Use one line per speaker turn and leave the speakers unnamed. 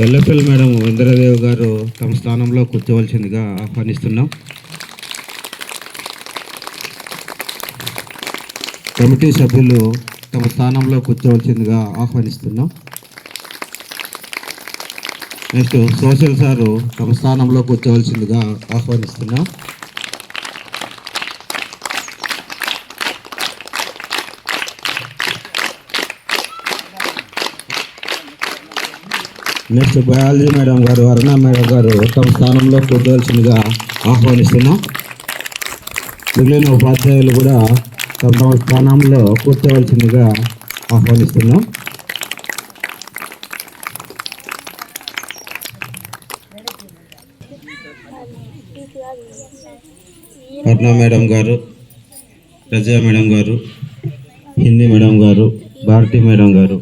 LFL madam ఇంద్రదేవ్ గారు తమ స్థానంలో కూర్చోవలసిందిగా ఆహ్వానిస్తున్నాం. కమిటీ సభ్యులు తమ స్థానంలో కూర్చోవలసిందిగా ఆహ్వానిస్తున్నాం. నెక్స్ట్ సోషల్ సారు తమ స్థానంలో కూర్చోవలసిందిగా ఆహ్వానిస్తున్నాం. నెక్స్ట్ బయాలజీ మేడం గారు, అరుణ మేడం గారు తమ స్థానంలో కూర్చోవలసిందిగా ఆహ్వానిస్తున్నాం. మిగిలిన ఉపాధ్యాయులు కూడా తమ స్థానంలో కూర్చోవలసిందిగా ఆహ్వానిస్తున్నాం. అరుణ మేడం గారు, రజా మేడం గారు, హిందీ మేడం గారు, భారతి మేడం గారు